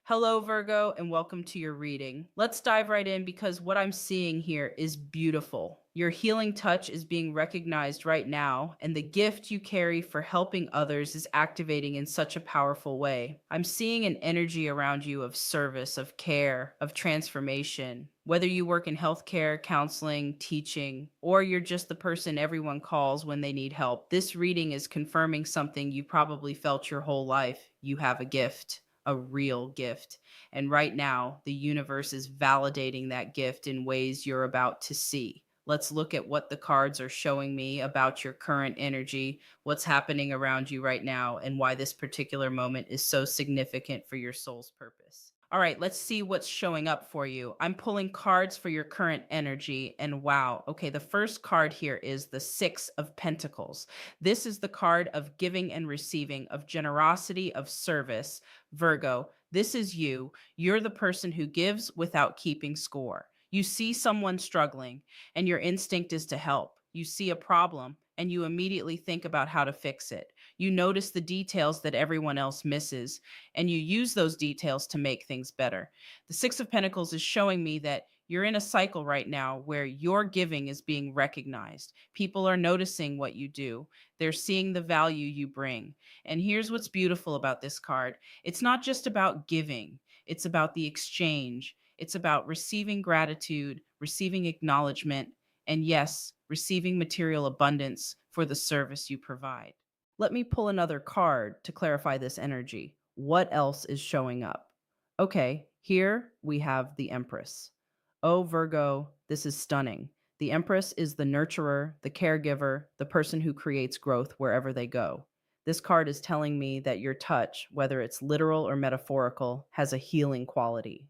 Hello, Virgo, and welcome to your reading. Let's dive right in because what I'm seeing here is beautiful. Your healing touch is being recognized right now, and the gift you carry for helping others is activating in such a powerful way. I'm seeing an energy around you of service, of care, of transformation. Whether you work in healthcare, counseling, teaching, or you're just the person everyone calls when they need help, this reading is confirming something you probably felt your whole life. You have a gift, a real gift. And right now, the universe is validating that gift in ways you're about to see. Let's look at what the cards are showing me about your current energy, what's happening around you right now, and why this particular moment is so significant for your soul's purpose. All right, let's see what's showing up for you. I'm pulling cards for your current energy, and wow. Okay, the first card here is the Six of Pentacles. This is the card of giving and receiving, of generosity, of service. Virgo, this is you. You're the person who gives without keeping score. You see someone struggling, and your instinct is to help. You see a problem, and you immediately think about how to fix it. You notice the details that everyone else misses, and you use those details to make things better. The Six of Pentacles is showing me that you're in a cycle right now where your giving is being recognized. People are noticing what you do, they're seeing the value you bring. And here's what's beautiful about this card: it's not just about giving, it's about the exchange. It's about receiving gratitude, receiving acknowledgement, and yes, receiving material abundance for the service you provide. Let me pull another card to clarify this energy. What else is showing up? Okay, here we have the Empress. Oh, Virgo, this is stunning. The Empress is the nurturer, the caregiver, the person who creates growth wherever they go. This card is telling me that your touch, whether it's literal or metaphorical, has a healing quality.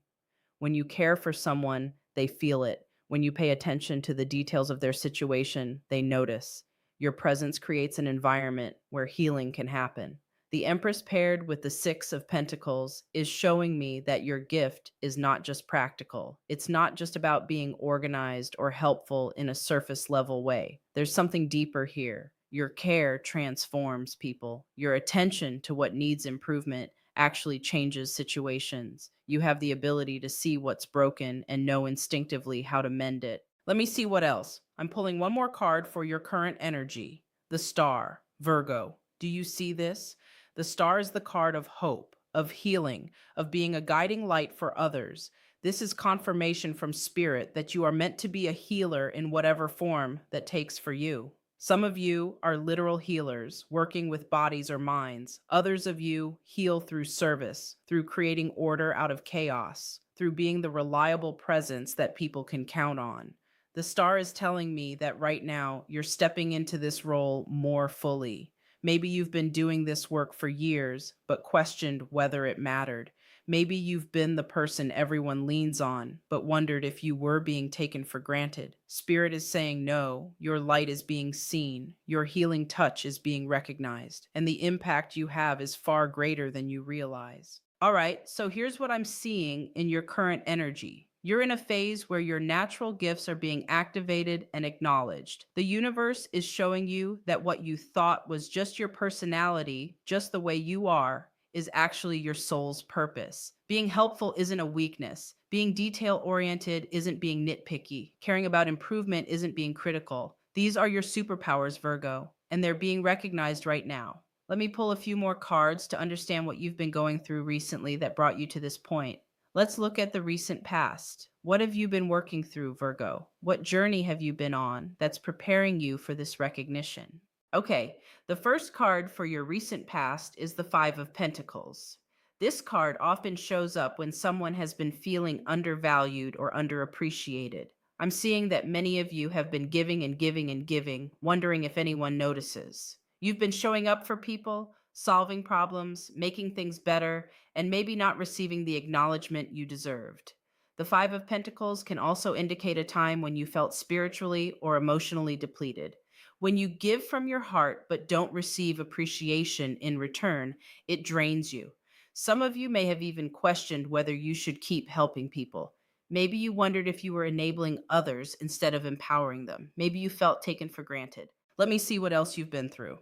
When you care for someone, they feel it. When you pay attention to the details of their situation, they notice. Your presence creates an environment where healing can happen. The Empress paired with the Six of Pentacles is showing me that your gift is not just practical. It's not just about being organized or helpful in a surface level way. There's something deeper here. Your care transforms people. Your attention to what needs improvement actually changes situations. You have the ability to see what's broken and know instinctively how to mend it. Let me see what else. I'm pulling one more card for your current energy. The Star, Virgo. Do you see this? The Star is the card of hope, of healing, of being a guiding light for others. This is confirmation from Spirit that you are meant to be a healer in whatever form that takes for you. Some of you are literal healers, working with bodies or minds. Others of you heal through service, through creating order out of chaos, through being the reliable presence that people can count on. The star is telling me that right now you're stepping into this role more fully. Maybe you've been doing this work for years, but questioned whether it mattered. Maybe you've been the person everyone leans on, but wondered if you were being taken for granted. Spirit is saying no, your light is being seen, your healing touch is being recognized, and the impact you have is far greater than you realize. All right, so here's what I'm seeing in your current energy. You're in a phase where your natural gifts are being activated and acknowledged. The universe is showing you that what you thought was just your personality, just the way you are, is actually your soul's purpose. Being helpful isn't a weakness. Being detail oriented isn't being nitpicky. Caring about improvement isn't being critical. These are your superpowers, Virgo, and they're being recognized right now. Let me pull a few more cards to understand what you've been going through recently that brought you to this point. Let's look at the recent past. What have you been working through, Virgo? What journey have you been on that's preparing you for this recognition? Okay, the first card for your recent past is the Five of Pentacles. This card often shows up when someone has been feeling undervalued or underappreciated. I'm seeing that many of you have been giving and giving and giving, wondering if anyone notices. You've been showing up for people, solving problems, making things better, and maybe not receiving the acknowledgement you deserved. The Five of Pentacles can also indicate a time when you felt spiritually or emotionally depleted. When you give from your heart but don't receive appreciation in return, it drains you. Some of you may have even questioned whether you should keep helping people. Maybe you wondered if you were enabling others instead of empowering them. Maybe you felt taken for granted. Let me see what else you've been through.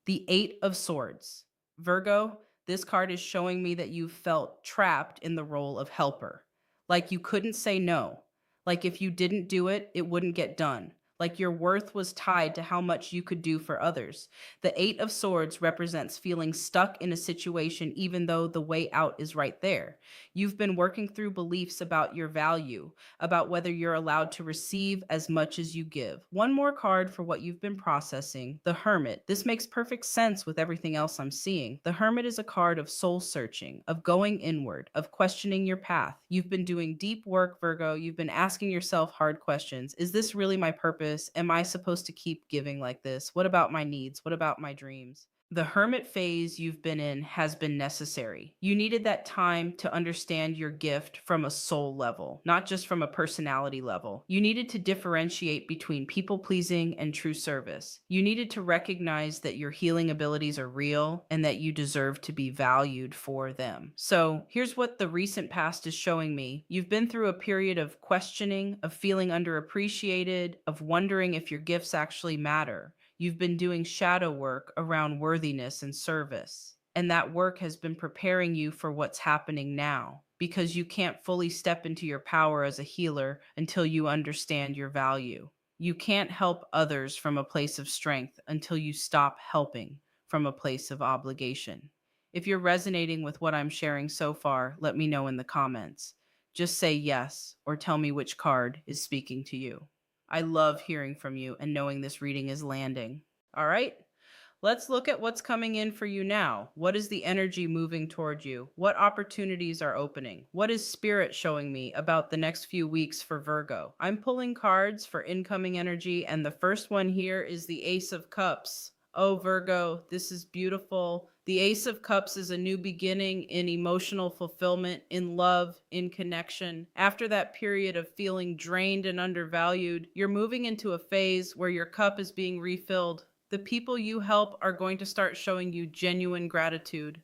The Eight of Swords. Virgo, This card is showing me that you felt trapped in the role of helper. Like you couldn't say no. Like if you didn't do it, it wouldn't get done. Like your worth was tied to how much you could do for others. The Eight of Swords represents feeling stuck in a situation even though the way out is right there. You've been working through beliefs about your value, about whether you're allowed to receive as much as you give. One more card for what you've been processing, the Hermit. This makes perfect sense with everything else I'm seeing. The Hermit is a card of soul searching, of going inward, of questioning your path. You've been doing deep work, Virgo. You've been asking yourself hard questions. Is this really my purpose? Am I supposed to keep giving like this? What about my needs? What about my dreams? The hermit phase you've been in has been necessary. You needed that time to understand your gift from a soul level, not just from a personality level. You needed to differentiate between people pleasing and true service. You needed to recognize that your healing abilities are real and that you deserve to be valued for them. So, here's what the recent past is showing me. You've been through a period of questioning, of feeling underappreciated, of wondering if your gifts actually matter. You've been doing shadow work around worthiness and service. And that work has been preparing you for what's happening now because you can't fully step into your power as a healer until you understand your value. You can't help others from a place of strength until you stop helping from a place of obligation. If you're resonating with what I'm sharing so far, let me know in the comments. Just say yes or tell me which card is speaking to you. I love hearing from you and knowing this reading is landing. All right, let's look at what's coming in for you now. What is the energy moving toward you? What opportunities are opening? What is spirit showing me about the next few weeks for Virgo? I'm pulling cards for incoming energy, and the first one here is the Ace of Cups. Oh, Virgo, this is beautiful. The Ace of Cups is a new beginning in emotional fulfillment, in love, in connection. After that period of feeling drained and undervalued, you're moving into a phase where your cup is being refilled. The people you help are going to start showing you genuine gratitude.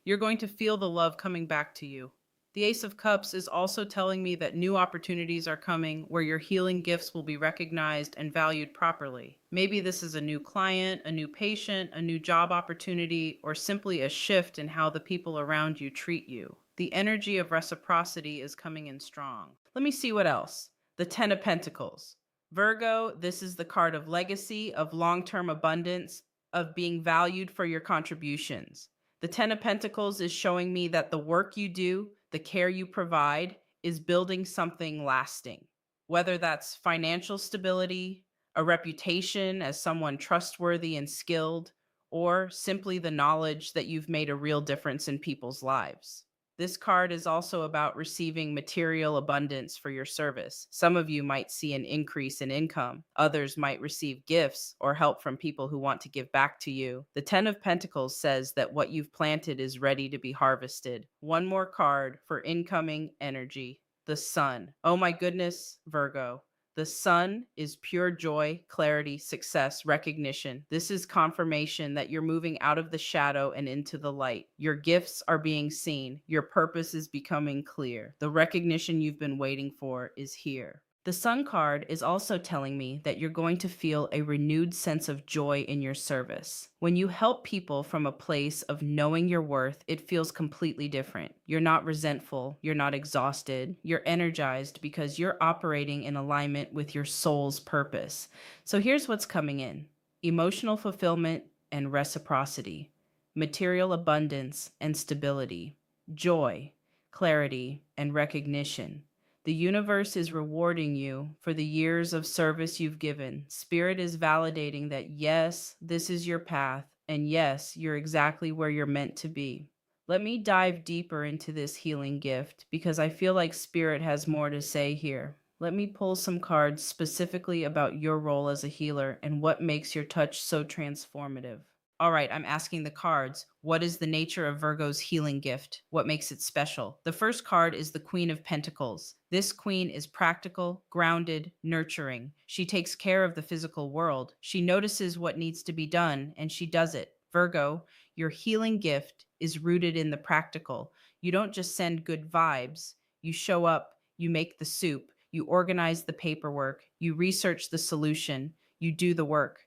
You're going to feel the love coming back to you. The Ace of Cups is also telling me that new opportunities are coming where your healing gifts will be recognized and valued properly. Maybe this is a new client, a new patient, a new job opportunity, or simply a shift in how the people around you treat you. The energy of reciprocity is coming in strong. Let me see what else. The Ten of Pentacles. Virgo, this is the card of legacy, of long-term abundance, of being valued for your contributions. The Ten of Pentacles is showing me that the work you do, the care you provide, is building something lasting. Whether that's financial stability, a reputation as someone trustworthy and skilled, or simply the knowledge that you've made a real difference in people's lives. This card is also about receiving material abundance for your service. Some of you might see an increase in income. Others might receive gifts or help from people who want to give back to you. The Ten of Pentacles says that what you've planted is ready to be harvested. One more card for incoming energy. The Sun. Oh my goodness, Virgo. The sun is pure joy, clarity, success, recognition. This is confirmation that you're moving out of the shadow and into the light. Your gifts are being seen. Your purpose is becoming clear. The recognition you've been waiting for is here. The Sun card is also telling me that you're going to feel a renewed sense of joy in your service. When you help people from a place of knowing your worth, it feels completely different. You're not resentful, you're not exhausted, you're energized because you're operating in alignment with your soul's purpose. So here's what's coming in: emotional fulfillment and reciprocity, material abundance and stability, joy, clarity, and recognition. The universe is rewarding you for the years of service you've given. Spirit is validating that yes, this is your path, and yes, you're exactly where you're meant to be. Let me dive deeper into this healing gift because I feel like Spirit has more to say here. Let me pull some cards specifically about your role as a healer and what makes your touch so transformative. All right, I'm asking the cards, what is the nature of Virgo's healing gift? What makes it special? The first card is the Queen of Pentacles. This queen is practical, grounded, nurturing. She takes care of the physical world. She notices what needs to be done, and she does it. Virgo, your healing gift is rooted in the practical. You don't just send good vibes. You show up, you make the soup, you organize the paperwork, you research the solution, you do the work.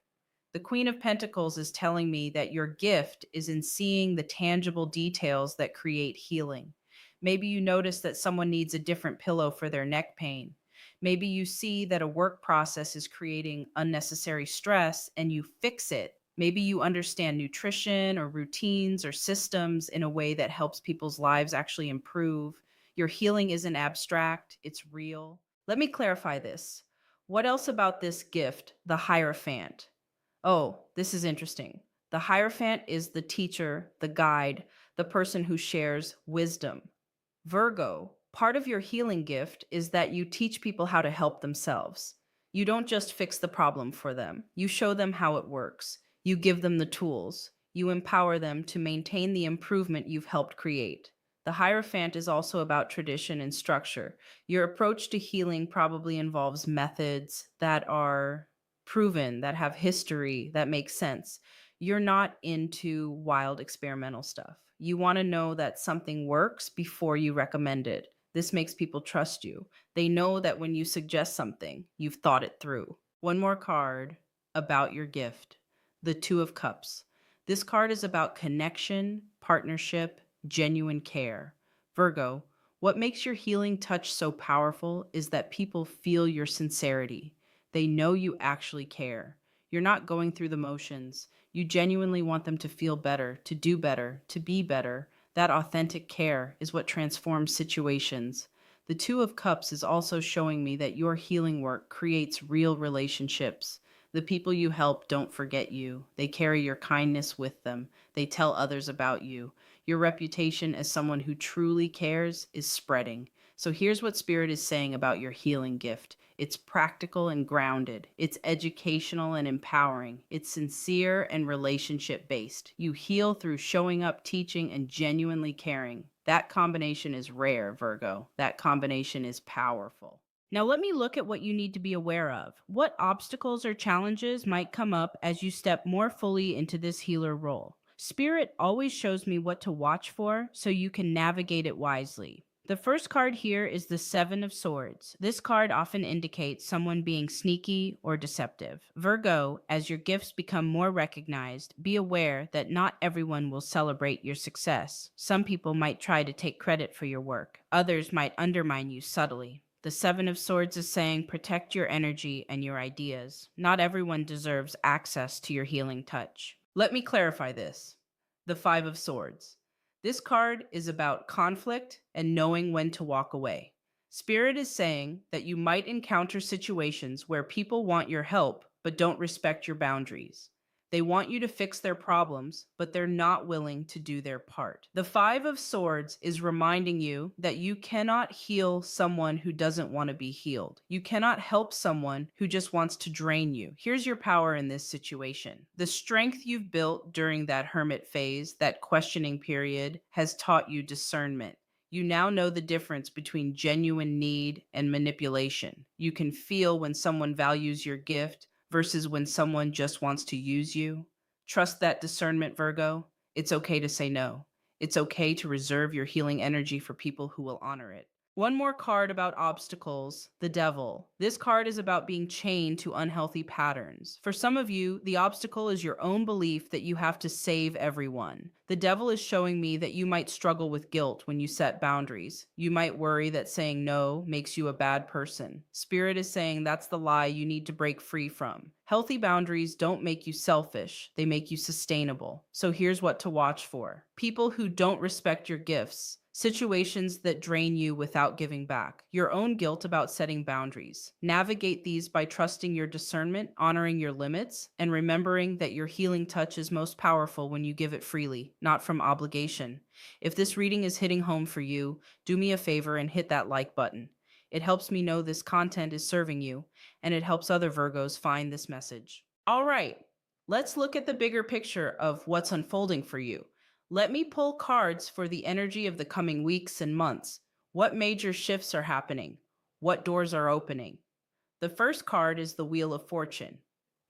The Queen of Pentacles is telling me that your gift is in seeing the tangible details that create healing. Maybe you notice that someone needs a different pillow for their neck pain. Maybe you see that a work process is creating unnecessary stress and you fix it. Maybe you understand nutrition or routines or systems in a way that helps people's lives actually improve. Your healing isn't abstract, it's real. Let me clarify this. What else about this gift, the Hierophant? Oh, this is interesting. The Hierophant is the teacher, the guide, the person who shares wisdom. Virgo, part of your healing gift is that you teach people how to help themselves. You don't just fix the problem for them, you show them how it works. You give them the tools. You empower them to maintain the improvement you've helped create. The Hierophant is also about tradition and structure. Your approach to healing probably involves methods that are proven, that have history, that make sense. You're not into wild experimental stuff. You want to know that something works before you recommend it. This makes people trust you. They know that when you suggest something, you've thought it through. One more card about your gift, the Two of Cups. This card is about connection, partnership, genuine care. Virgo, what makes your healing touch so powerful is that people feel your sincerity. They know you actually care. You're not going through the motions. You genuinely want them to feel better, to do better, to be better. That authentic care is what transforms situations. The Two of Cups is also showing me that your healing work creates real relationships. The people you help don't forget you. They carry your kindness with them. They tell others about you. Your reputation as someone who truly cares is spreading. So here's what Spirit is saying about your healing gift. It's practical and grounded. It's educational and empowering. It's sincere and relationship based. You heal through showing up, teaching, and genuinely caring. That combination is rare, Virgo. That combination is powerful. Now, let me look at what you need to be aware of. What obstacles or challenges might come up as you step more fully into this healer role? Spirit always shows me what to watch for so you can navigate it wisely. The first card here is the Seven of Swords. This card often indicates someone being sneaky or deceptive. Virgo, as your gifts become more recognized, be aware that not everyone will celebrate your success. Some people might try to take credit for your work. Others might undermine you subtly. The Seven of Swords is saying protect your energy and your ideas. Not everyone deserves access to your healing touch. Let me clarify this. The Five of Swords. This card is about conflict and knowing when to walk away. Spirit is saying that you might encounter situations where people want your help but don't respect your boundaries. They want you to fix their problems, but they're not willing to do their part. The Five of Swords is reminding you that you cannot heal someone who doesn't want to be healed. You cannot help someone who just wants to drain you. Here's your power in this situation. The strength you've built during that hermit phase, that questioning period, has taught you discernment. You now know the difference between genuine need and manipulation. You can feel when someone values your gift versus when someone just wants to use you. Trust that discernment, Virgo. It's okay to say no. It's okay to reserve your healing energy for people who will honor it. One more card about obstacles, the Devil. This card is about being chained to unhealthy patterns. For some of you, the obstacle is your own belief that you have to save everyone. The Devil is showing me that you might struggle with guilt when you set boundaries. You might worry that saying no makes you a bad person. Spirit is saying that's the lie you need to break free from. Healthy boundaries don't make you selfish, they make you sustainable. So here's what to watch for. People who don't respect your gifts. Situations that drain you without giving back. Your own guilt about setting boundaries. Navigate these by trusting your discernment, honoring your limits, and remembering that your healing touch is most powerful when you give it freely, not from obligation. If this reading is hitting home for you, do me a favor and hit that like button. It helps me know this content is serving you, and it helps other Virgos find this message. All right, let's look at the bigger picture of what's unfolding for you. Let me pull cards for the energy of the coming weeks and months. What major shifts are happening? What doors are opening? The first card is the Wheel of Fortune.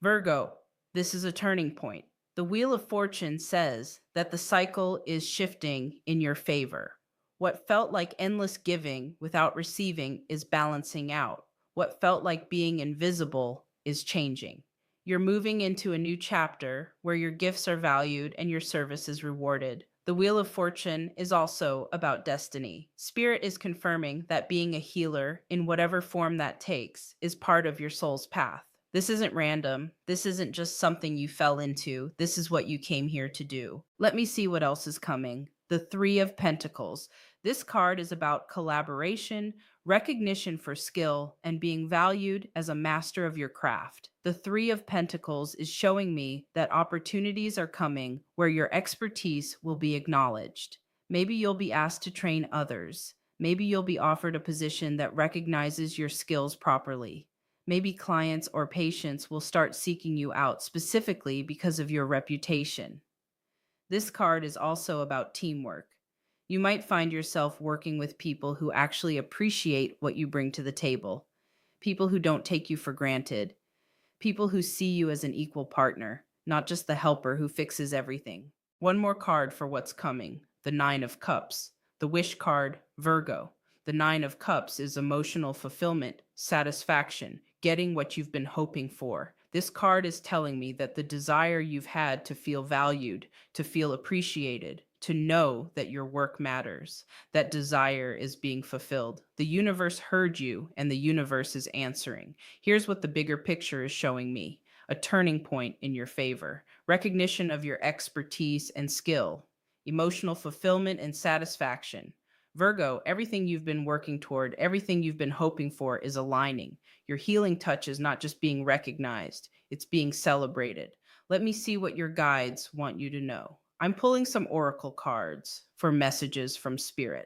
Virgo, this is a turning point. The Wheel of Fortune says that the cycle is shifting in your favor. What felt like endless giving without receiving is balancing out. What felt like being invisible is changing. You're moving into a new chapter where your gifts are valued and your service is rewarded. The Wheel of Fortune is also about destiny. Spirit is confirming that being a healer, in whatever form that takes, is part of your soul's path. This isn't random. This isn't just something you fell into. This is what you came here to do. Let me see what else is coming. The Three of Pentacles. This card is about collaboration, recognition for skill, and being valued as a master of your craft. The Three of Pentacles is showing me that opportunities are coming where your expertise will be acknowledged. Maybe you'll be asked to train others. Maybe you'll be offered a position that recognizes your skills properly. Maybe clients or patients will start seeking you out specifically because of your reputation. This card is also about teamwork. You might find yourself working with people who actually appreciate what you bring to the table, people who don't take you for granted, people who see you as an equal partner, not just the helper who fixes everything. One more card for what's coming, the Nine of Cups. The wish card, Virgo. The Nine of Cups is emotional fulfillment, satisfaction, getting what you've been hoping for. This card is telling me that the desire you've had to feel valued, to feel appreciated, to know that your work matters, that desire is being fulfilled. The universe heard you, and the universe is answering. Here's what the bigger picture is showing me: a turning point in your favor, recognition of your expertise and skill, emotional fulfillment and satisfaction. Virgo, everything you've been working toward, everything you've been hoping for is aligning. Your healing touch is not just being recognized, it's being celebrated. Let me see what your guides want you to know. I'm pulling some oracle cards for messages from Spirit.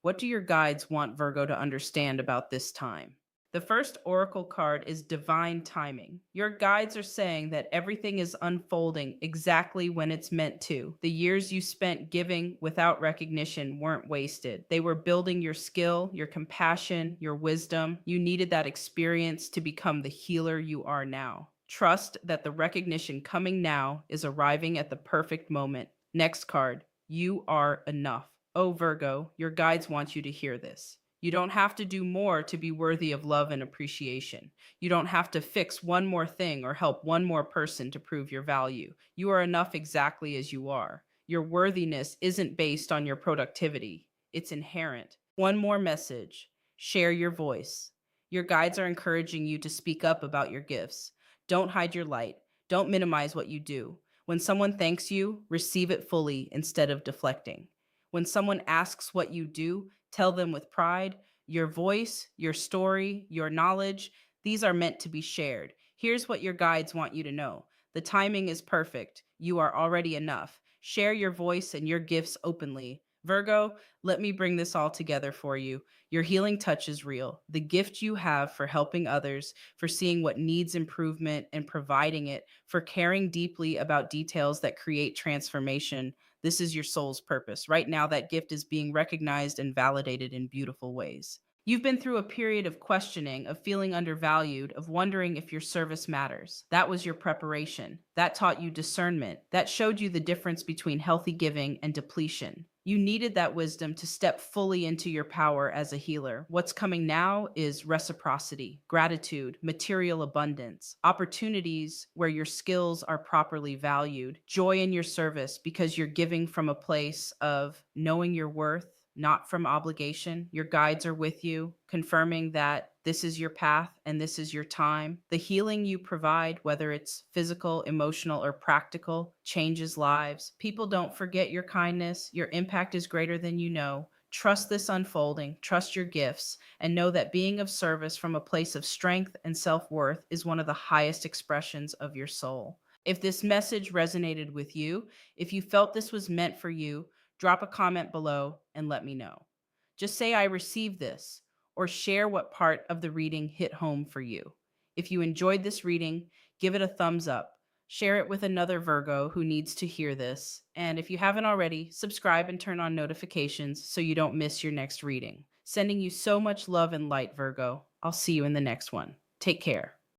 What do your guides want Virgo to understand about this time? The first oracle card is divine timing. Your guides are saying that everything is unfolding exactly when it's meant to. The years you spent giving without recognition weren't wasted. They were building your skill, your compassion, your wisdom. You needed that experience to become the healer you are now. Trust that the recognition coming now is arriving at the perfect moment. Next card, you are enough. Oh, Virgo, your guides want you to hear this. You don't have to do more to be worthy of love and appreciation. You don't have to fix one more thing or help one more person to prove your value. You are enough exactly as you are. Your worthiness isn't based on your productivity, it's inherent. One more message: share your voice. Your guides are encouraging you to speak up about your gifts. Don't hide your light, don't minimize what you do. When someone thanks you, receive it fully instead of deflecting. When someone asks what you do, tell them with pride. Your voice, your story, your knowledge, these are meant to be shared. Here's what your guides want you to know: the timing is perfect. You are already enough. Share your voice and your gifts openly. Virgo, let me bring this all together for you. Your healing touch is real. The gift you have for helping others, for seeing what needs improvement and providing it, for caring deeply about details that create transformation, this is your soul's purpose. Right now, that gift is being recognized and validated in beautiful ways. You've been through a period of questioning, of feeling undervalued, of wondering if your service matters. That was your preparation. That taught you discernment. That showed you the difference between healthy giving and depletion. You needed that wisdom to step fully into your power as a healer. What's coming now is reciprocity, gratitude, material abundance, opportunities where your skills are properly valued, joy in your service because you're giving from a place of knowing your worth, not from obligation. Your guides are with you, confirming that this is your path and this is your time. The healing you provide, whether it's physical, emotional, or practical, changes lives. People don't forget your kindness. Your impact is greater than you know. Trust this unfolding, trust your gifts, and know that being of service from a place of strength and self worth is one of the highest expressions of your soul. If this message resonated with you, if you felt this was meant for you, drop a comment below and let me know. Just say, I received this, or share what part of the reading hit home for you. If you enjoyed this reading, give it a thumbs up. Share it with another Virgo who needs to hear this. And if you haven't already, subscribe and turn on notifications so you don't miss your next reading. Sending you so much love and light, Virgo. I'll see you in the next one. Take care.